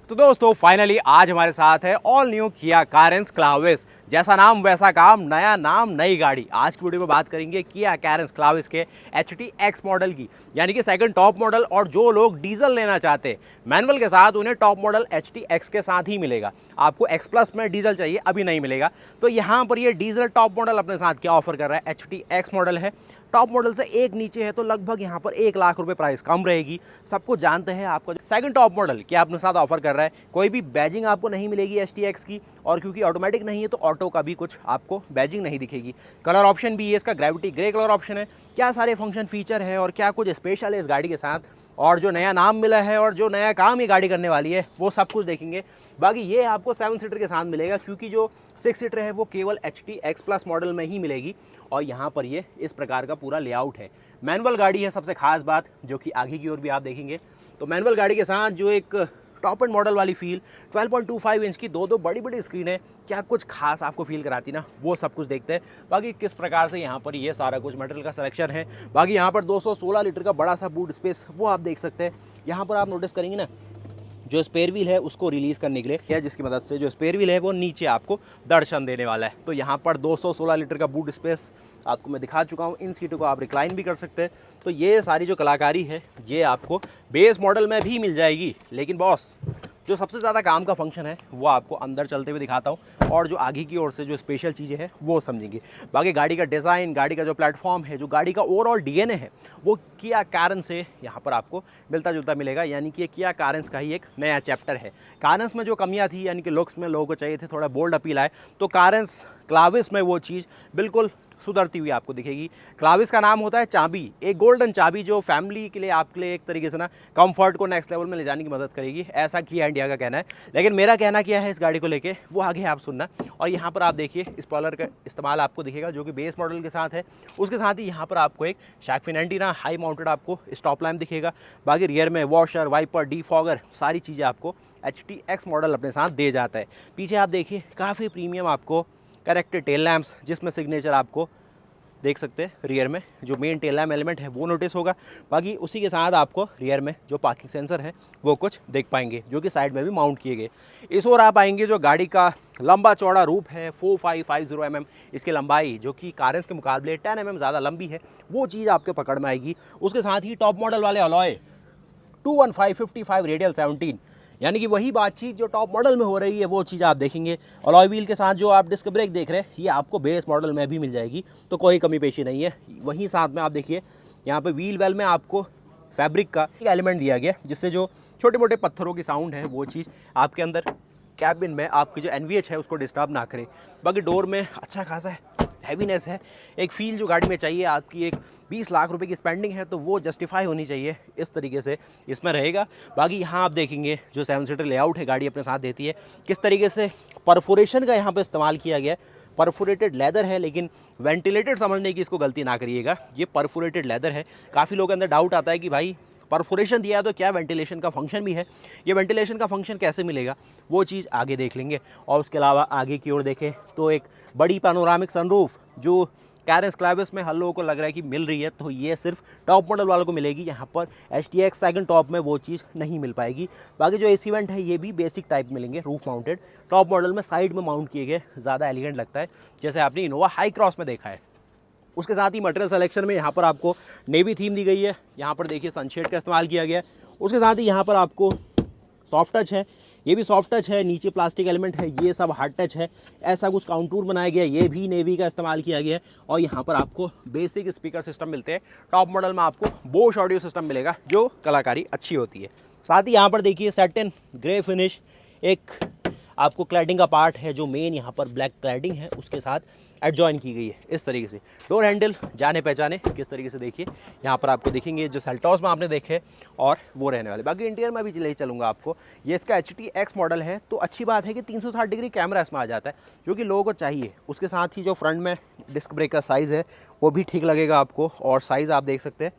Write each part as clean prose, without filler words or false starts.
तो दोस्तों फाइनली आज हमारे साथ है all new Kia Carens Clavis. जैसा नाम वैसा काम, नया नाम नई गाड़ी। आज की वीडियो में बात करेंगे किया कैरेंस क्लाविस के HTX मॉडल की, यानी कि सेकंड टॉप मॉडल। और जो लोग डीजल लेना चाहते हैं मैनुअल के साथ, उन्हें टॉप मॉडल HTX के साथ ही मिलेगा। आपको एक्स प्लस में डीजल चाहिए, अभी नहीं मिलेगा। तो यहाँ पर ये डीजल टॉप मॉडल अपने साथ क्या ऑफर कर रहा है, HTX मॉडल है। टॉप मॉडल से एक नीचे है तो लगभग यहाँ पर 1 लाख रुपए प्राइस कम रहेगी। सबको जानते हैं आपका सेकंड टॉप मॉडल क्या अपने साथ ऑफर कर रहा है। कोई भी बैजिंग आपको नहीं मिलेगी HTX की, और क्योंकि ऑटोमेटिक नहीं है तो ऑटो का भी कुछ आपको बैजिंग नहीं दिखेगी। कलर ऑप्शन भी है इसका ग्रेविटी ग्रे कलर ऑप्शन है। क्या सारे फंक्शन फीचर है और क्या कुछ स्पेशल है इस गाड़ी के साथ, और जो नया नाम मिला है और जो नया काम ये गाड़ी करने वाली है, वो सब कुछ देखेंगे। बाकी ये आपको 7 सीटर के साथ मिलेगा, क्योंकि जो 6 सीटर है वो केवल HTX प्लस मॉडल में ही मिलेगी। और यहाँ पर ये इस प्रकार का पूरा लेआउट है। मैनुअल गाड़ी है, सबसे खास बात जो कि आगे की ओर भी आप देखेंगे तो मैनुअल गाड़ी के साथ जो एक टॉप एंड मॉडल वाली फील, 12.25 इंच की दो बड़ी बड़ी स्क्रीन है, क्या कुछ खास आपको फील कराती ना, वो सब कुछ देखते हैं। बाकी किस प्रकार से यहाँ पर ये सारा कुछ मटेरियल का सिलेक्शन है। बाकी यहाँ पर 216 लीटर का बड़ा सा बूट स्पेस वो आप देख सकते हैं। यहाँ पर आप नोटिस करेंगे ना, जो स्पेयर व्हील है उसको रिलीज़ करने के लिए है, जिसकी मदद से जो स्पेयर व्हील है वो नीचे आपको दर्शन देने वाला है। तो यहाँ पर 216 लीटर का बूट स्पेस आपको मैं दिखा चुका हूँ। इन सीटों को आप रिक्लाइन भी कर सकते हैं। तो ये सारी जो कलाकारी है ये आपको बेस मॉडल में भी मिल जाएगी। लेकिन बॉस, जो सबसे ज़्यादा काम का फंक्शन है वो आपको अंदर चलते हुए दिखाता हूँ, और जो आगे की ओर से जो स्पेशल चीज़ें हैं वो समझेंगे। बाकी गाड़ी का डिज़ाइन, गाड़ी का जो प्लेटफॉर्म है, जो गाड़ी का ओवरऑल DNA है, वो किया कैरेंस से यहाँ पर आपको मिलता जुलता मिलेगा। यानी कि किया कैरेंस का ही एक नया चैप्टर है। कैरेंस में जो कमियाँ थी, यानी कि लुक्स में लोगों को चाहिए थे थोड़ा बोल्ड अपील आए, तो कैरेंस क्लाविस में वो चीज़ बिल्कुल सुधरती हुई आपको दिखेगी। क्लाविस का नाम होता है चाबी, एक गोल्डन चाबी जो फैमिली के लिए आपके लिए एक तरीके से ना कंफर्ट को नेक्स्ट लेवल में ले जाने की मदद करेगी, ऐसा किया इंडिया का कहना है। लेकिन मेरा कहना क्या है इस गाड़ी को लेके, वो आगे आप सुनना। और यहाँ पर आप देखिए स्पॉइलर का इस्तेमाल आपको दिखेगा, जो कि बेस मॉडल के साथ है। उसके साथ ही यहाँ पर आपको एक shark fin antenna high mounted आपको स्टॉप लैम्प दिखेगा। बाकी रियर में वॉशर, वाइपर, डीफॉगर, सारी चीज़ें आपको HTX मॉडल अपने साथ दे जाता है। पीछे आप देखिए काफ़ी प्रीमियम आपको करेक्टेड टेल लैम्प्स, जिसमें सिग्नेचर आपको देख सकते हैं। रियर में जो मेन टेल लैम्प एलिमेंट है वो नोटिस होगा। बाकी उसी के साथ आपको रियर में जो पार्किंग सेंसर है वो कुछ देख पाएंगे, जो कि साइड में भी माउंट किए गए। इस ओर आप आएंगे, जो गाड़ी का लंबा चौड़ा रूप है 4550 mm इसकी लंबाई, जो कि कैरेंस के मुकाबले 10 mm ज़्यादा लंबी है, वो चीज़ आपके पकड़ में आएगी। उसके साथ ही टॉप मॉडल वाले अलॉय 215/55 रेडियल 17, यानी कि वही बातचीत जो टॉप मॉडल में हो रही है वो चीज़ आप देखेंगे। अलॉय व्हील के साथ जो आप डिस्क ब्रेक देख रहे हैं ये आपको बेस मॉडल में भी मिल जाएगी, तो कोई कमी पेशी नहीं है। वहीं साथ में आप देखिए यहाँ पे व्हील वेल में आपको फैब्रिक का एक एलिमेंट दिया गया, जिससे जो छोटे मोटे पत्थरों की साउंड है वो चीज़ आपके अंदर कैबिन में आपकी जो NVH है उसको डिस्टर्ब ना करे। बाकी डोर में अच्छा खासा हैवीनेस है, एक फील जो गाड़ी में चाहिए आपकी। एक 20 लाख रुपए की स्पेंडिंग है तो वो जस्टिफाई होनी चाहिए, इस तरीके से इसमें रहेगा। बाकी यहाँ आप देखेंगे जो 7 सीटर लेआउट है गाड़ी अपने साथ देती है, किस तरीके से परफोरेशन का यहाँ पर इस्तेमाल किया गया है। परफोरेटेड लेदर है, लेकिन वेंटिलेटेड समझने की इसको गलती ना करिएगा, ये परफोरेटेड लेदर है। काफ़ी लोगों के अंदर डाउट आता है कि भाई परफोरेशन दिया है तो क्या वेंटिलेशन का फंक्शन भी है। ये वेंटिलेशन का फंक्शन कैसे मिलेगा वो चीज़ आगे देख लेंगे। और उसके अलावा आगे की ओर देखें तो एक बड़ी पैनोरामिक सनरूफ जो कैरेंस क्लाविस में हर लोगों को लग रहा है कि मिल रही है, तो ये सिर्फ टॉप मॉडल वालों को मिलेगी। यहाँ पर HTX सेकंड टॉप में वो चीज़ नहीं मिल पाएगी। बाकी जो AC वेंट है ये भी बेसिक टाइप मिलेंगे, रूफ माउंटेड। टॉप मॉडल में साइड में माउंट किए गए, ज़्यादा एलिगेंट लगता है, जैसे आपने इनोवा हाई क्रॉस में देखा है। उसके साथ ही मटेरियल सिलेक्शन में यहाँ पर आपको नेवी थीम दी गई है। यहाँ पर देखिए सनशेड का इस्तेमाल किया गया है। उसके साथ ही यहाँ पर आपको सॉफ्ट टच है, ये भी सॉफ्ट टच है, नीचे प्लास्टिक एलिमेंट है, ये सब हार्ड टच है। ऐसा कुछ काउंटूर बनाया गया है, ये भी नेवी का इस्तेमाल किया गया है। और यहाँ पर आपको बेसिक स्पीकर सिस्टम मिलते हैं। टॉप मॉडल में आपको बोश ऑडियो सिस्टम मिलेगा, जो कलाकारी अच्छी होती है। साथ ही यहाँ पर देखिए सैटिन ग्रे फिनिश एक आपको क्लैडिंग का पार्ट है, जो मेन यहाँ पर ब्लैक क्लैडिंग है उसके साथ एडजॉइन की गई है इस तरीके से। डोर हैंडल जाने पहचाने किस तरीके से देखिए, यहाँ पर आपको दिखेंगे जो सेल्टॉस में आपने देखे और वो रहने वाले। बाकी इंटीरियर में भी ले चलूँगा आपको। ये इसका HTX मॉडल है, तो अच्छी बात है कि 360 डिग्री कैमरा इसमें आ जाता है, जो कि लोगों को चाहिए। उसके साथ ही जो फ्रंट में डिस्क ब्रेक का साइज़ है वो भी ठीक लगेगा आपको, और साइज़ आप देख सकते हैं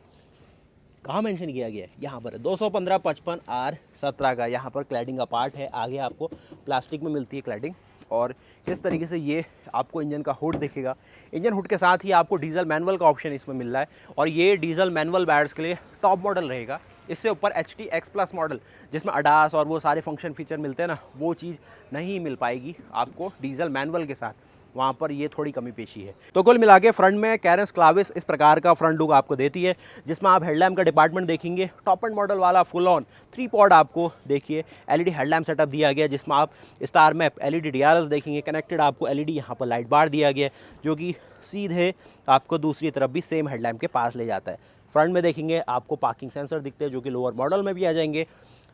कहाँ मेंशन किया गया है, यहाँ पर 215/55R17 का यहाँ पर क्लैडिंग का पार्ट है। आगे आपको प्लास्टिक में मिलती है क्लैडिंग, और इस तरीके से ये आपको इंजन का हुड दिखेगा। इंजन हुड के साथ ही आपको डीजल मैनुअल का ऑप्शन इसमें मिल रहा है, और ये डीजल मैनुअल बायर्स के लिए टॉप मॉडल रहेगा। इससे ऊपर HT X Plus मॉडल जिसमें अडास और वो सारे फंक्शन फीचर मिलते हैं ना, वो चीज़ नहीं मिल पाएगी आपको डीजल मैनुअल के साथ। वहाँ पर ये थोड़ी कमी पेशी है। तो कुल मिला के फ्रंट में कैरेंस क्लाविस इस प्रकार का फ्रंट लुक आपको देती है, जिसमें आप हेडलैम्प का डिपार्टमेंट देखेंगे टॉप एंड मॉडल वाला फुल ऑन 3 पॉड आपको देखिए LED हेडलैम्प सेटअप दिया गया, जिसमें आप स्टार मैप LED DRLs देखेंगे। कनेक्टेड आपको LED यहाँ पर लाइट बार दिया गया जो कि सीधे आपको दूसरी तरफ भी सेम हेडलैम्प के पास ले जाता है। फ्रंट में देखेंगे आपको पार्किंग सेंसर दिखते हैं जो कि लोअर मॉडल में भी आ जाएंगे।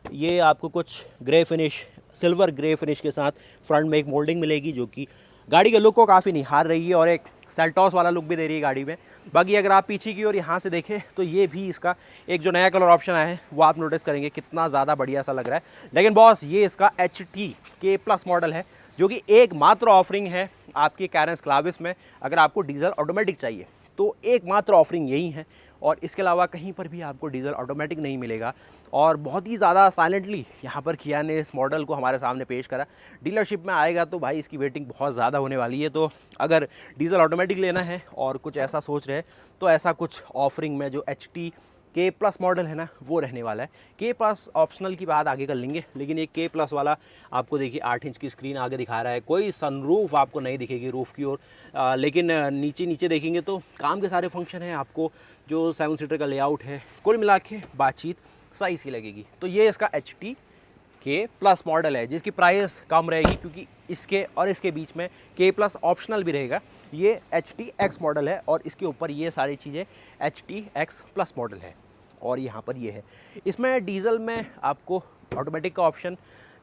ये आपको कुछ grey finish, silver grey finish के साथ फ्रंट में एक मोल्डिंग मिलेगी जो कि गाड़ी के लुक को काफ़ी निखार रही है और एक सेल्टॉस वाला लुक भी दे रही है गाड़ी में। बाकी अगर आप पीछे की ओर यहाँ से देखें तो ये भी इसका एक जो नया कलर ऑप्शन आया है वो आप नोटिस करेंगे कितना ज़्यादा बढ़िया सा लग रहा है। लेकिन बॉस ये इसका HT K Plus मॉडल है जो कि एकमात्र ऑफरिंग है आपकी कैरेंस क्लाविस में। अगर आपको डीजल ऑटोमेटिक चाहिए तो एकमात्र ऑफरिंग यही है, और इसके अलावा कहीं पर भी आपको डीजल ऑटोमेटिक नहीं मिलेगा। और बहुत ही ज़्यादा साइलेंटली यहाँ पर किया ने इस मॉडल को हमारे सामने पेश करा। डीलरशिप में आएगा तो भाई इसकी वेटिंग बहुत ज़्यादा होने वाली है। तो अगर डीजल ऑटोमेटिक लेना है और कुछ ऐसा सोच रहे हैं तो ऐसा कुछ ऑफरिंग में जो HT K Plus मॉडल है ना वो रहने वाला है। K Plus ऑप्शनल की बात आगे कर लेंगे, लेकिन ये K Plus वाला आपको देखिए 8 इंच की स्क्रीन आगे दिखा रहा है। कोई सनरूफ आपको नहीं दिखेगी रूफ की ओर, लेकिन नीचे देखेंगे तो काम के सारे फंक्शन हैं। आपको जो 7 सीटर का लेआउट है कुल मिला के बातचीत सही सी लगेगी। तो ये इसका HT K Plus मॉडल है जिसकी प्राइस कम रहेगी क्योंकि इसके और इसके बीच में K Plus ऑप्शनल भी रहेगा। ये HT X मॉडल है और इसके ऊपर ये सारी चीज़ें HT X Plus मॉडल है। और यहाँ पर ये है, इसमें डीजल में आपको ऑटोमेटिक का ऑप्शन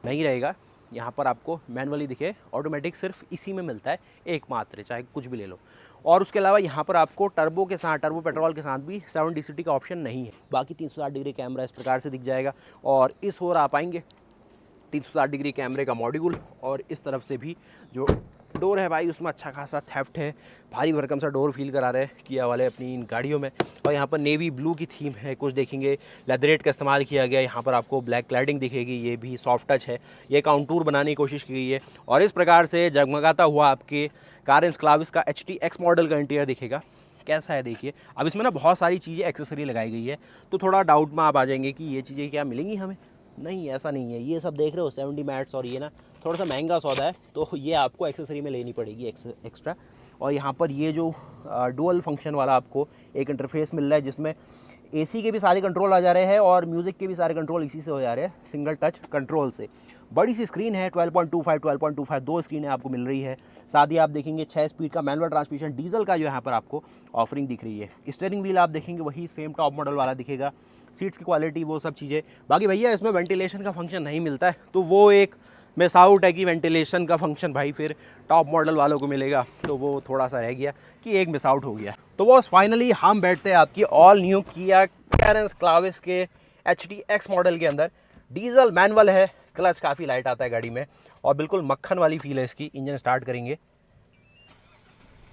नहीं रहेगा। यहाँ पर आपको मैनुअली दिखे, ऑटोमेटिक सिर्फ इसी में मिलता है एकमात्र, चाहे कुछ भी ले लो। और उसके अलावा यहाँ पर आपको टर्बो के साथ, टर्बो पेट्रोल के साथ भी 7 DCT का ऑप्शन नहीं है। बाकी 360 डिग्री कैमरा इस प्रकार से दिख जाएगा और इस ओर आप आएंगे 360 डिग्री कैमरे का मॉड्यूल, और इस तरफ से भी जो डोर है भाई उसमें अच्छा खासा थेफ्ट है, भारी भरकम सा डोर फील करा रहे हैं किया वाले अपनी इन गाड़ियों में। और यहाँ पर नेवी ब्लू की थीम है, कुछ देखेंगे लेदरेट का इस्तेमाल किया गया। यहाँ पर आपको ब्लैक क्लैडिंग दिखेगी, ये भी सॉफ्ट टच है, ये काउंटूर बनाने की कोशिश की गई है। और इस प्रकार से जगमगाता हुआ आपके कैरेंस क्लाविस का HT X मॉडल का इंटीरियर दिखेगा। कैसा है देखिए। अब इसमें ना बहुत सारी चीज़ें एक्सेसरी लगाई गई है, तो थोड़ा डाउट में आप आ जाएंगे कि ये चीज़ें क्या मिलेंगी हमें। नहीं, ऐसा नहीं है। ये सब देख रहे हो 70 मैट्स, और ये ना थोड़ा सा महंगा सौदा है, तो ये आपको एक्सेसरी में लेनी पड़ेगी एक्स्ट्रा। और यहाँ पर ये जो डुअल फंक्शन वाला आपको एक इंटरफेस मिल रहा है जिसमें AC के भी सारे कंट्रोल आ जा रहे हैं और म्यूज़िक के भी सारे कंट्रोल इसी से हो जा रहे हैं, सिंगल टच कंट्रोल से। बड़ी सी स्क्रीन है 12.25 दो स्क्रीनें आपको मिल रही है। साथ ही आप देखेंगे 6 स्पीड का मैनुअल ट्रांसमिशन डीजल का जो यहाँ पर आपको ऑफरिंग दिख रही है। स्टीयरिंग व्हील आप देखेंगे वही सेम टॉप मॉडल वाला दिखेगा, सीट्स की क्वालिटी वो सब चीज़ें। बाकी भैया इसमें वेंटिलेशन का फंक्शन नहीं मिलता है, तो वो एक मिस आउट है कि वेंटिलेशन का फंक्शन भाई फिर टॉप मॉडल वालों को मिलेगा, तो वो थोड़ा सा रह गया कि एक मिस आउट हो गया। तो बॉस फाइनली हम बैठते हैं आपकी all new Kia Carens Clavis के HT X मॉडल के अंदर। डीजल मैनुअल है, क्लच काफ़ी लाइट आता है गाड़ी में और बिल्कुल मक्खन वाली फील है इसकी। इंजन स्टार्ट करेंगे,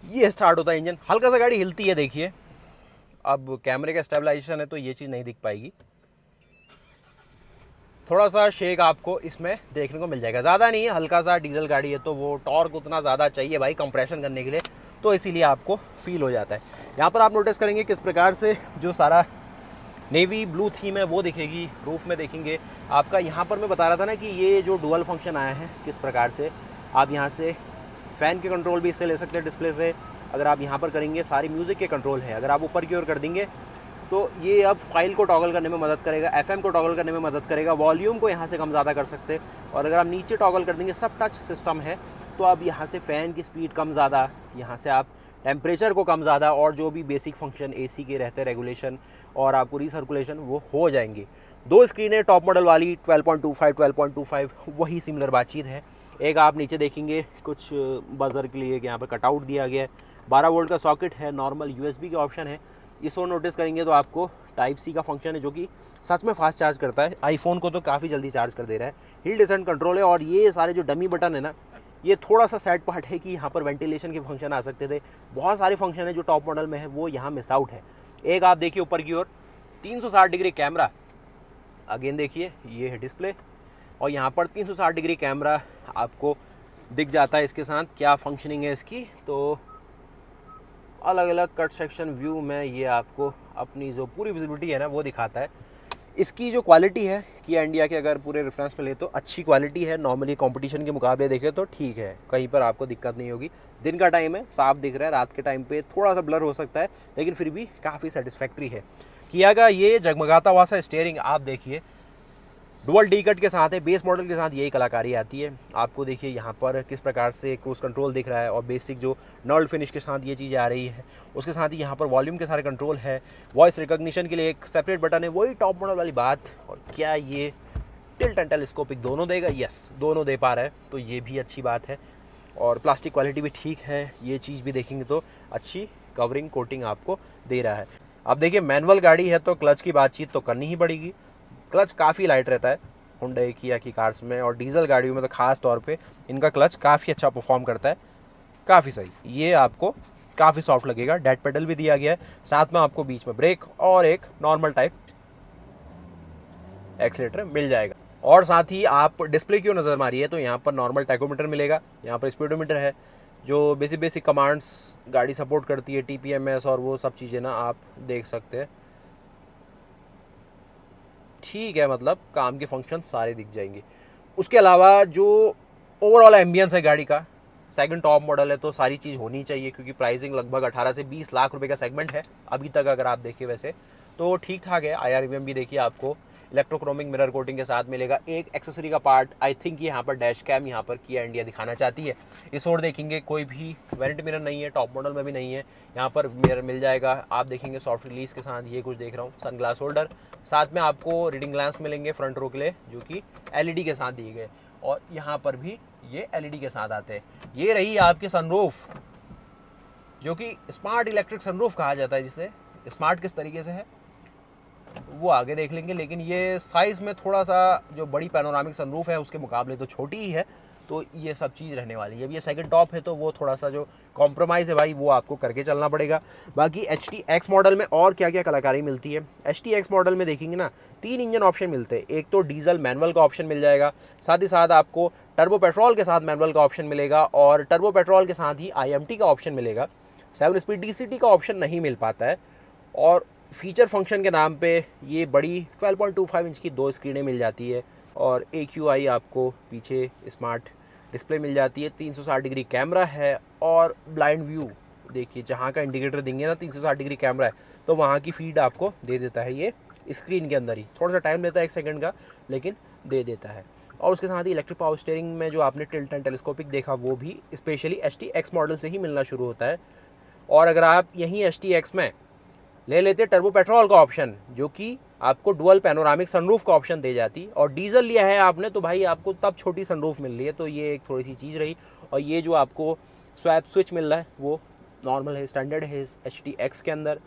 ये स्टार्ट होता है इंजन, हल्का सा गाड़ी हिलती है देखिए। अब कैमरे का स्टेबलाइजेशन है तो ये चीज़ नहीं दिख पाएगी, थोड़ा सा शेक आपको इसमें देखने को मिल जाएगा, ज़्यादा नहीं है, हल्का सा। डीजल गाड़ी है तो वो टॉर्क उतना ज़्यादा चाहिए भाई कंप्रेशन करने के लिए, तो इसीलिए आपको फील हो जाता है। यहाँ पर आप नोटिस करेंगे किस प्रकार से जो सारा नेवी ब्लू थीम है वो दिखेगी। रूफ में देखेंगे आपका, यहाँ पर मैं बता रहा था ना कि ये जो डुअल फंक्शन आया है किस प्रकार से आप यहाँ से फ़ैन के कंट्रोल भी इससे ले सकते हैं डिस्प्ले से। अगर आप यहाँ पर करेंगे सारी म्यूज़िक के कंट्रोल है। अगर आप ऊपर की ओर कर देंगे तो ये अब फाइल को टॉगल करने में मदद करेगा, FM को टॉगल करने में मदद करेगा, वॉल्यूम को यहाँ से कम ज़्यादा कर सकते हैं। और अगर आप नीचे टॉगल कर देंगे, सब टच सिस्टम है, तो आप यहाँ से फ़ैन की स्पीड कम ज़्यादा, यहाँ से आप टेम्परेचर को कम ज़्यादा, और जो भी बेसिक फंक्शन AC के रहते हैं रेगुलेशन और आपको रिसर्कुलेशन, वो हो जाएंगी। दो स्क्रीनें टॉप मॉडल वाली 12.25 वही सिमिलर बातचीत है। एक आप नीचे देखेंगे कुछ बजर के लिए यहाँ पर कटआउट दिया गया है, 12 वोल्ट का सॉकेट है, नॉर्मल USB के ऑप्शन है। इस ओर नोटिस करेंगे तो आपको टाइप C का फंक्शन है जो कि सच में फास्ट चार्ज करता है, आईफोन को तो काफ़ी जल्दी चार्ज कर दे रहा है। हिल डिसेंट कंट्रोल है। और ये सारे जो डमी बटन है ना, ये थोड़ा सा सैड पार्ट है कि यहाँ पर वेंटिलेशन के फंक्शन आ सकते थे। बहुत सारे फंक्शन है जो टॉप मॉडल में है वो यहाँ मिस आउट है। एक आप देखिए ऊपर की ओर 360 डिग्री कैमरा, अगेन देखिए ये है डिस्प्ले, और यहाँ पर 360 डिग्री कैमरा आपको दिख जाता है। इसके साथ क्या फंक्शनिंग है इसकी, तो अलग अलग कट सेक्शन व्यू में ये आपको अपनी जो पूरी विजिबिलिटी है ना वो दिखाता है। इसकी जो क्वालिटी है किया इंडिया के अगर पूरे रेफरेंस पे ले तो अच्छी क्वालिटी है। नॉर्मली कंपटीशन के मुकाबले देखें तो ठीक है, कहीं पर आपको दिक्कत नहीं होगी। दिन का टाइम है, साफ दिख रहा है, रात के टाइम पे थोड़ा सा ब्लर हो सकता है, लेकिन फिर भी काफ़ी सेटिस्फैक्ट्री है। किया का ये जगमगाता हुआ सा स्टीयरिंग आप देखिए, डुअल डी कट के साथ है। बेस मॉडल के साथ यही कलाकारी आती है। आपको देखिए यहाँ पर किस प्रकार से क्रूज़ कंट्रोल दिख रहा है और बेसिक जो नर्ल फिनिश के साथ ये चीज़ें आ रही है। उसके साथ ही यहाँ पर वॉल्यूम के सारे कंट्रोल है, वॉइस रिकॉग्निशन के लिए एक सेपरेट बटन है, वही टॉप मॉडल वाली बात। और क्या ये टिल्ट एंड टेलीस्कोपिक दोनों देगा? यस, दोनों दे पा रहा है, तो ये भी अच्छी बात है। और प्लास्टिक क्वालिटी भी ठीक है, ये चीज़ भी देखेंगे तो अच्छी कवरिंग कोटिंग आपको दे रहा है। अब देखिए मैनुअल गाड़ी है तो क्लच की बातचीत तो करनी ही पड़ेगी। क्लच काफ़ी लाइट रहता है हुंडई किया की कार्स में, और डीजल गाड़ियों में तो ख़ास तौर पे इनका क्लच काफ़ी अच्छा परफॉर्म करता है, काफ़ी सही। ये आपको काफ़ी सॉफ्ट लगेगा। डेड पेडल भी दिया गया है, साथ में आपको बीच में ब्रेक और एक नॉर्मल टाइप एक्सीलेटर मिल जाएगा। और साथ ही आप डिस्प्ले क्यों नज़र मारिए तो यहाँ पर नॉर्मल टैकोमीटर मिलेगा, यहाँ पर स्पीडोमीटर है, जो बेसिक कमांड्स गाड़ी सपोर्ट करती है, TPMS और वो सब चीज़ें ना आप देख सकते हैं। ठीक है, मतलब काम के फंक्शन सारे दिख जाएंगे। उसके अलावा जो ओवरऑल एम्बियंस है गाड़ी का, सेकंड टॉप मॉडल है तो सारी चीज़ होनी चाहिए, क्योंकि प्राइसिंग लगभग 18 से 20 लाख रुपए का सेगमेंट है अभी तक अगर आप देखिए वैसे तो ठीक ठाक है। IRVM भी देखिए आपको इलेक्ट्रोक्रोमिक मिरर कोटिंग के साथ मिलेगा। एक एक्सेसरी का पार्ट आई थिंक यहाँ पर डैश कैम यहाँ पर किया इंडिया दिखाना चाहती है। इस ओर देखेंगे कोई भी वेरिएंट मिरर नहीं है, टॉप मॉडल में भी नहीं है। यहाँ पर मिरर मिल जाएगा, आप देखेंगे सॉफ्ट रिलीज के साथ ये कुछ देख रहा हूँ, सन ग्लास होल्डर, साथ में आपको रीडिंग ग्लास मिलेंगे फ्रंट रो के लिए जो कि LED के साथ दिए गए, और यहाँ पर भी ये LED के साथ आते हैं। ये रही आपकी सनरूफ, जो कि स्मार्ट इलेक्ट्रिक सनरूफ कहा जाता है, जिसे स्मार्ट किस तरीके से है वो आगे देख लेंगे, लेकिन ये साइज़ में थोड़ा सा जो बड़ी पैनोरामिक सनरूफ है उसके मुकाबले तो छोटी ही है, तो ये सब चीज़ रहने वाली है। अब ये सेकंड टॉप है तो वो थोड़ा सा जो कॉम्प्रोमाइज़ है भाई वो आपको करके चलना पड़ेगा। बाकी HTX मॉडल में और क्या क्या कलाकारी मिलती है, HTX मॉडल में देखेंगे ना 3 इंजन ऑप्शन मिलते हैं। एक तो डीजल मैनुअल का ऑप्शन मिल जाएगा, साथ ही साथ आपको टर्बो पेट्रोल के साथ मैनुअल का ऑप्शन मिलेगा, और टर्बो पेट्रोल के साथ ही IMT का ऑप्शन मिलेगा। 7 स्पीड DCT का ऑप्शन नहीं मिल पाता है। और फीचर फंक्शन के नाम पे ये बड़ी 12.25 इंच की 2 स्क्रीनें मिल जाती है, और AQI आपको पीछे स्मार्ट डिस्प्ले मिल जाती है। 360 डिग्री कैमरा है, और ब्लाइंड व्यू देखिए, जहाँ का इंडिकेटर देंगे ना 360 डिग्री कैमरा है तो वहाँ की फीड आपको दे देता है ये स्क्रीन के अंदर ही। थोड़ा सा टाइम लेता है 1 सेकंड का, लेकिन दे देता है। और उसके साथ ही इलेक्ट्रिक पावर स्टीयरिंग में जो आपने टिल्ट एंड टेलीस्कोपिक देखा वो भी स्पेशली HTX मॉडल से ही मिलना शुरू होता है। और अगर आप यहीं HTX में ले लेते टर्बो पेट्रोल का ऑप्शन, जो कि आपको डुअल पैनोरामिक सनरूफ का ऑप्शन दे जाती, और डीजल लिया है आपने तो भाई आपको तब छोटी सनरूफ मिल रही है, तो ये एक थोड़ी सी चीज़ रही। और ये जो आपको स्वैप स्विच मिल रहा है वो नॉर्मल है, स्टैंडर्ड है इस HTX के अंदर।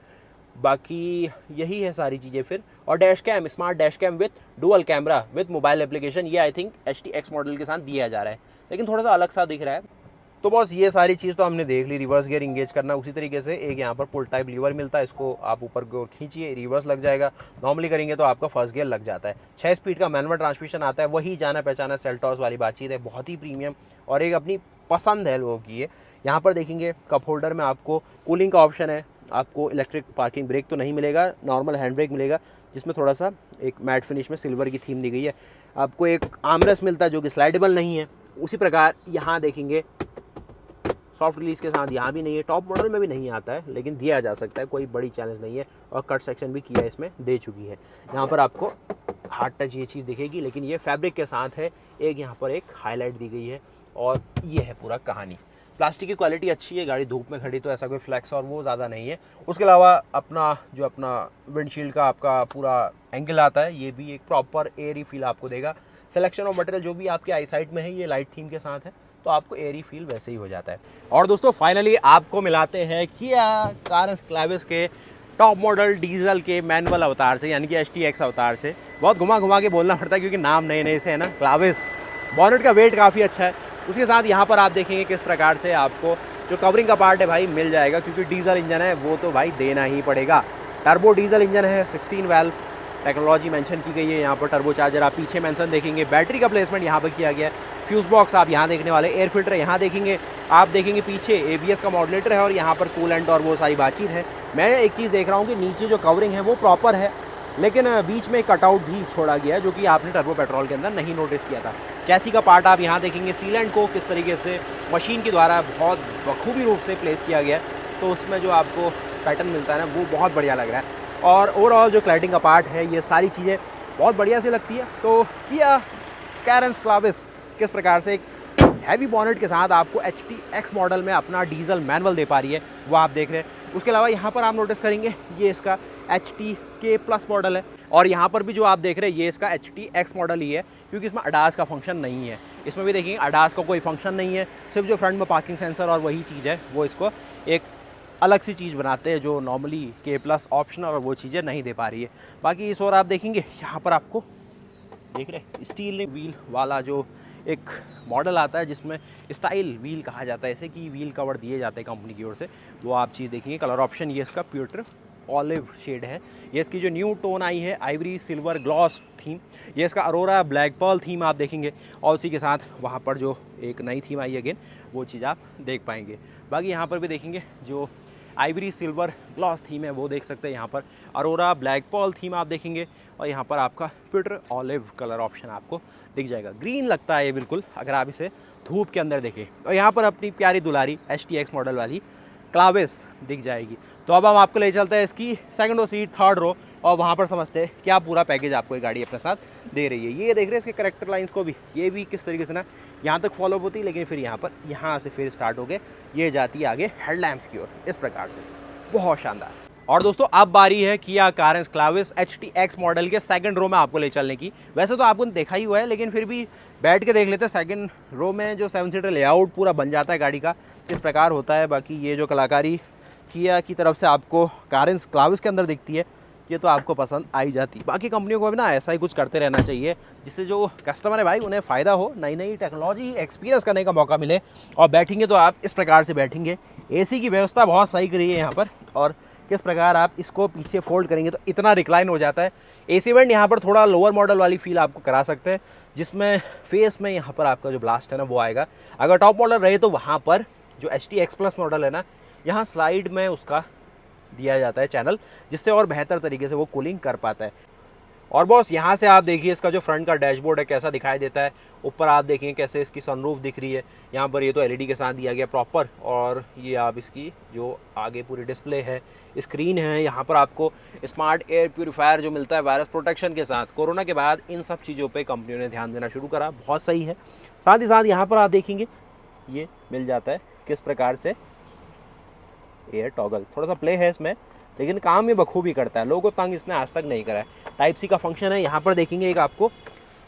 बाकी यही है सारी चीज़ें फिर। और dash cam, smart dash cam with dual camera with mobile application, ये आई थिंक HTX मॉडल के साथ दिया जा रहा है, लेकिन थोड़ा सा अलग सा दिख रहा है। तो बस ये सारी चीज़ तो हमने देख ली। रिवर्स गियर इंगेज करना उसी तरीके से, एक यहाँ पर पुल टाइप लीवर मिलता है, इसको आप ऊपर की ओर खींचिए, रिवर्स लग जाएगा। नॉर्मली करेंगे तो आपका फर्स्ट गियर लग जाता है। 6 स्पीड का मैनुअल ट्रांसमिशन आता है, वही जाना पहचाना सेल्टॉस वाली बातचीत है, बहुत ही प्रीमियम और एक अपनी पसंद है लोगों की। ये यहाँ पर देखेंगे कप होल्डर में आपको कूलिंग का ऑप्शन है। आपको इलेक्ट्रिक पार्किंग ब्रेक तो नहीं मिलेगा, नॉर्मल हैंड ब्रेक मिलेगा, जिसमें थोड़ा सा एक मैट फिनिश में सिल्वर की थीम दी गई है। आपको एक आर्मरेस्ट मिलता है जो कि स्लाइडेबल नहीं है। उसी प्रकार यहाँ देखेंगे सॉफ्ट रिलीज के साथ यहाँ भी नहीं है, टॉप मॉडल में भी नहीं आता है, लेकिन दिया जा सकता है, कोई बड़ी चैलेंज नहीं है। और कट सेक्शन भी किया इसमें दे चुकी है। यहाँ पर आपको हार्ड टच ये चीज़ दिखेगी, लेकिन ये फैब्रिक के साथ है। एक यहाँ पर एक हाईलाइट दी गई है, और ये है पूरा कहानी। प्लास्टिक की क्वालिटी अच्छी है, गाड़ी धूप में खड़ी तो ऐसा कोई फ्लैक्स और वो ज़्यादा नहीं है। उसके अलावा अपना विंडशील्ड का आपका पूरा एंगल आता है, ये भी एक प्रॉपर एयरी फील आपको देगा। सिलेक्शन ऑफ मटेरियल जो भी आपके आई साइड में है ये लाइट थीम के साथ है, तो आपको एयरी फील वैसे ही हो जाता है। और दोस्तों फाइनली आपको मिलाते हैं किया कारेंस क्लाविस के टॉप मॉडल डीजल के मैनुअल अवतार से, यानी कि HTX अवतार से। बहुत घुमा घुमा के बोलना पड़ता है क्योंकि नाम नए नए से है ना, क्लाविस। बॉनेट का वेट काफ़ी अच्छा है। उसके साथ यहाँ पर आप देखेंगे किस प्रकार से आपको जो कवरिंग का पार्ट है भाई मिल जाएगा, क्योंकि डीजल इंजन है वो तो भाई देना ही पड़ेगा। टर्बो डीजल इंजन है, 16 वाल्व टेक्नोलॉजी मेंशन की गई है। यहाँ पर टर्बो चार्जर आप पीछे मेंशन देखेंगे, बैटरी का प्लेसमेंट यहाँ पर किया गया है। फ्यूज़ बॉक्स आप यहाँ देखने वाले, एयर फिल्टर यहाँ देखेंगे, आप देखेंगे पीछे ABS का मॉडुलेटर है, और यहाँ पर कूलेंट और वो सारी बातचीत है। मैं एक चीज़ देख रहा हूँ कि नीचे जो कवरिंग है वो प्रॉपर है, लेकिन बीच में एक कटआउट भी छोड़ा गया है जो कि आपने टर्बो पेट्रोल के अंदर नहीं नोटिस किया था। चैसी का पार्ट आप यहाँ देखेंगे, सीलेंट को किस तरीके से मशीन के द्वारा बहुत बखूबी रूप से प्लेस किया गया है, तो उसमें जो आपको पैटर्न मिलता है ना वो बहुत बढ़िया लग रहा है। और ओवरऑल जो क्लैडिंग का पार्ट है, ये सारी चीज़ें बहुत बढ़िया से लगती है। तो किया कैरेंस क्लाविस किस प्रकार से एक हैवी बॉनेट के साथ आपको HTX मॉडल में अपना डीजल मैनुअल दे पा रही है, वो आप देख रहे हैं। उसके अलावा यहाँ पर आप नोटिस करेंगे ये इसका HTK प्लस मॉडल है, और यहाँ पर भी जो आप देख रहे हैं ये इसका HTX मॉडल ही है, क्योंकि इसमें ADAS का फंक्शन नहीं है। इसमें भी देखिए ADAS का कोई फंक्शन नहीं है, सिर्फ जो फ्रंट में पार्किंग सेंसर और वही चीज़ है, वो इसको एक अलग सी चीज़ बनाते हैं जो नॉर्मली K प्लस ऑप्शनल और वो चीज़ें नहीं दे पा रही है। बाकी इस और आप देखेंगे यहाँ पर आपको देख रहे स्टील व्हील वाला जो एक मॉडल आता है जिसमें स्टाइल व्हील कहा जाता है, ऐसे कि व्हील कवर दिए जाते हैं कंपनी की ओर से, वो आप चीज़ देखेंगे। कलर ऑप्शन ये इसका प्यूर ऑलिव शेड है। ये इसकी जो न्यू टोन आई है आइवरी सिल्वर ग्लॉस थीम, ये इसका अरोरा ब्लैक पर्ल थीम आप देखेंगे, और उसी के साथ वहाँ पर जो एक नई थीम आई है अगेन, वो चीज़ आप देख पाएंगे। बाकी यहाँ पर भी देखेंगे जो आइवरी सिल्वर ग्लॉस थीम है वो देख सकते हैं। यहाँ पर अरोरा ब्लैक पर्ल थीम आप देखेंगे, और यहाँ पर आपका प्यूर ऑलिव कलर ऑप्शन आपको दिख जाएगा। ग्रीन लगता है ये बिल्कुल अगर आप इसे धूप के अंदर देखें। और यहाँ पर अपनी प्यारी दुलारी HTX मॉडल वाली क्लाविस दिख जाएगी। तो अब हम आपको ले चलते हैं इसकी second row seat, third row, और वहाँ पर समझते हैं क्या पूरा पैकेज आपको ये गाड़ी अपने साथ दे रही है। ये देख रहे हैं इसके करेक्टर लाइंस को भी, ये भी किस तरीके से ना यहाँ तक फॉलो होती है, लेकिन फिर यहाँ से फिर स्टार्ट हो गए ये जाती है आगे हेडलैम्प्स की ओर, इस प्रकार से बहुत शानदार। और दोस्तों अब बारी है Kia Carens Clavis HTX model के सेकंड रो में आपको ले चलने की। वैसे तो आपको देखा ही हुआ है, लेकिन फिर भी बैठ के देख लेते हैं। सेकंड रो में जो 7 सीटर लेआउट पूरा बन जाता है गाड़ी का, इस प्रकार होता है। बाकी ये जो कलाकारी किया की तरफ से आपको कैरेंस क्लाविस के अंदर दिखती है, ये तो आपको पसंद आई जाती है। बाकी कंपनियों को भी ना ऐसा ही कुछ करते रहना चाहिए, जिससे जो कस्टमर है भाई उन्हें फ़ायदा हो, नई नई टेक्नोलॉजी एक्सपीरियंस करने का मौका मिले। और बैठेंगे तो आप इस प्रकार से बैठेंगे। AC की व्यवस्था बहुत सही करी है यहाँ पर, और किस प्रकार आप इसको पीछे फोल्ड करेंगे तो इतना रिक्लाइन हो जाता है। AC वेंट यहाँ पर थोड़ा लोअर मॉडल वाली फील आपको करा सकते हैं, जिसमें फेस में यहाँ पर आपका जो ब्लास्ट है ना वो आएगा। अगर टॉप मॉडल रहे तो वहाँ पर जो HTX प्लस मॉडल है ना, यहाँ स्लाइड में उसका दिया जाता है चैनल, जिससे और बेहतर तरीके से वो कूलिंग कर पाता है। और बॉस यहाँ से आप देखिए इसका जो फ्रंट का डैशबोर्ड है कैसा दिखाई देता है। ऊपर आप देखेंगे कैसे इसकी सनरूफ दिख रही है, यहाँ पर ये तो LED के साथ दिया गया प्रॉपर। और ये आप इसकी जो आगे पूरी डिस्प्ले है, स्क्रीन है, यहाँ पर आपको स्मार्ट एयर प्यूरीफायर जो मिलता है वायरस प्रोटेक्शन के साथ। कोरोना के बाद इन सब चीज़ों पर कंपनियों ने ध्यान देना शुरू करा, बहुत सही है। साथ ही साथ यहाँ पर आप देखेंगे ये मिल जाता है किस प्रकार से एयर टॉगल, थोड़ा सा प्ले है इसमें, लेकिन काम ये बखूबी करता है। लोगों को तंग इसने आज तक नहीं करा है। टाइप C का फंक्शन है। यहाँ पर देखेंगे एक आपको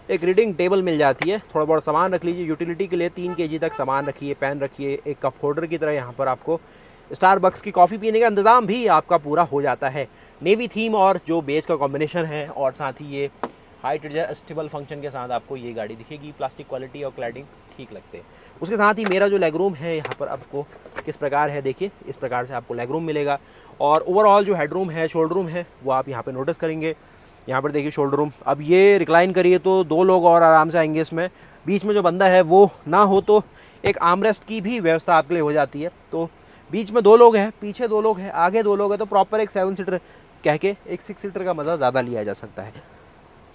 एक रीडिंग टेबल मिल जाती है, थोड़ा बहुत सामान रख लीजिए यूटिलिटी के लिए। 3 kg तक सामान रखिए, पेन रखिए, एक कप होल्डर की तरह यहाँ पर आपको स्टारबक्स की कॉफ़ी पीने का इंतज़ाम भी आपका पूरा हो जाता है। नेवी थीम और जो बेज का कॉम्बिनेशन है, और साथ ही ये हाइट एडजस्टेबल फंक्शन के साथ आपको ये गाड़ी दिखेगी। प्लास्टिक क्वालिटी और क्लैडिंग ठीक लगते हैं। उसके साथ ही मेरा जो लेग रूम है यहाँ पर आपको किस प्रकार है, देखिए इस प्रकार से आपको लेग रूम मिलेगा। और ओवरऑल जो हेड रूम है, शोल्डर रूम है, वो आप यहाँ पे नोटिस करेंगे। यहाँ पर देखिए शोल्डर रूम, अब ये रिक्लाइन करिए तो 2 लोग और आराम से आएंगे इसमें। बीच में जो बंदा है वो ना हो तो एक आर्मरेस्ट की भी व्यवस्था आपके लिए हो जाती है। तो बीच में 2 लोग हैं, पीछे 2 लोग हैं, आगे 2 लोग हैं, तो प्रॉपर एक 7 सीटर कह के एक 6 सीटर का मज़ा ज़्यादा लिया जा सकता है।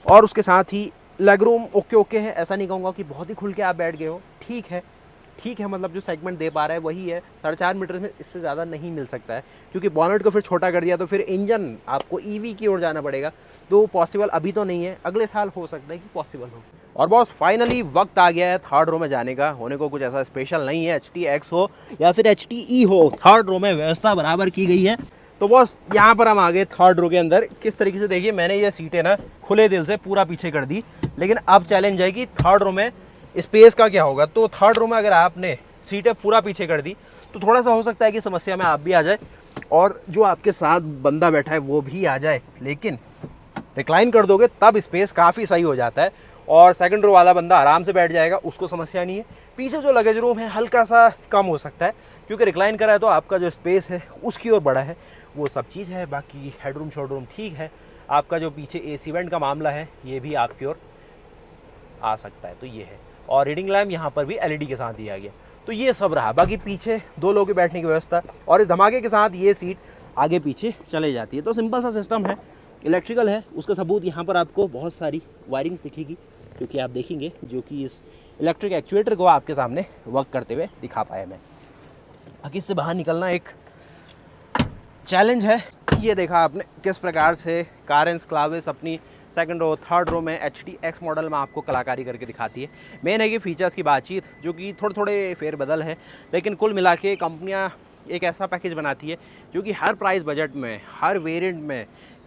और उसके साथ ही लेग रूम ओके है, ऐसा नहीं कहूँगा कि बहुत ही खुल के आप बैठ गए हो, ठीक है, मतलब जो सेगमेंट दे पा रहा है वही है। 4.5 मीटर में इससे ज़्यादा नहीं मिल सकता है, क्योंकि बॉनेट को फिर छोटा कर दिया तो फिर इंजन आपको EV की ओर जाना पड़ेगा, तो पॉसिबल अभी तो नहीं है, अगले साल हो सकता है कि पॉसिबल हो। और बॉस फाइनली वक्त आ गया है थर्ड रो में जाने का। होने को कुछ ऐसा स्पेशल नहीं है, HTX हो या फिर HTE हो, थर्ड रो में व्यवस्था बराबर की गई है। तो बॉस यहाँ पर हम आ गए थर्ड रो के अंदर। किस तरीके से देखिए, मैंने ये सीटें ना खुले दिल से पूरा पीछे कर दी, लेकिन अब चैलेंज है कि थर्ड रो में स्पेस का क्या होगा। तो थर्ड रो में अगर आपने सीटें पूरा पीछे कर दी तो थोड़ा सा हो सकता है कि समस्या में आप भी आ जाए और जो आपके साथ बंदा बैठा है वो भी आ जाए, लेकिन रिक्लाइन कर दोगे तब स्पेस काफ़ी सही हो जाता है और सेकंड रो वाला बंदा आराम से बैठ जाएगा, उसको समस्या नहीं है। पीछे जो लगेज रूम है हल्का सा कम हो सकता है, क्योंकि रिक्लाइन करा है तो आपका जो स्पेस है उसकी ओर बड़ा है, वो सब चीज़ है। बाकी हेडरूम शॉर्ट ठीक है। आपका जो पीछे AC वेंट का मामला है ये भी आपकी ओर आ सकता है, तो ये है। और रीडिंग लैम्प यहाँ पर भी LED के साथ दिया गया, तो ये सब रहा। बाकी पीछे 2 लोगों के बैठने की व्यवस्था और इस धमाके के साथ ये सीट आगे पीछे चले जाती है। तो सिंपल सा सिस्टम है, इलेक्ट्रिकल है उसका सबूत यहाँ पर आपको बहुत सारी वायरिंग्स दिखेगी, क्योंकि आप देखेंगे जो कि इस इलेक्ट्रिक एक्चुएटर को आपके सामने वर्क करते हुए दिखा पाए मैं। बाकी इससे बाहर निकलना एक चैलेंज है। ये देखा आपने किस प्रकार से कारेंस क्लाविस अपनी सेकंड रो थर्ड रो में HTX मॉडल में आपको कलाकारी करके दिखाती है। मेन है कि फ़ीचर्स की बातचीत जो कि थोड़े थोड़े फेरबदल है, लेकिन कुल मिला के कंपनियाँ एक ऐसा पैकेज बनाती है जो कि हर प्राइस बजट में, हर वेरिएंट में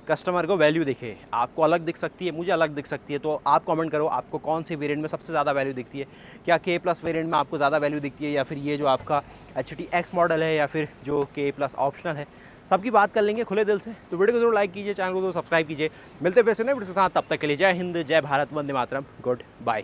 कस्टमर को वैल्यू दिखे। आपको अलग दिख सकती है, मुझे अलग दिख सकती है, तो आप कमेंट करो आपको कौन से वेरिएंट में सबसे ज़्यादा वैल्यू दिखती है। क्या K+ वेरिएंट में आपको ज़्यादा वैल्यू दिखती है, या फिर ये जो आपका HTX मॉडल है, या फिर जो K+ ऑप्शनल है। सबकी बात कर लेंगे खुले दिल से। तो वीडियो को जरूर लाइक कीजिए, चैनल को जरूर सब्सक्राइब कीजिए। मिलते हैं फिर से नए वीडियो के साथ, तब तक के लिए जय हिंद, जय भारत, वंदे मातरम, गुड बाय।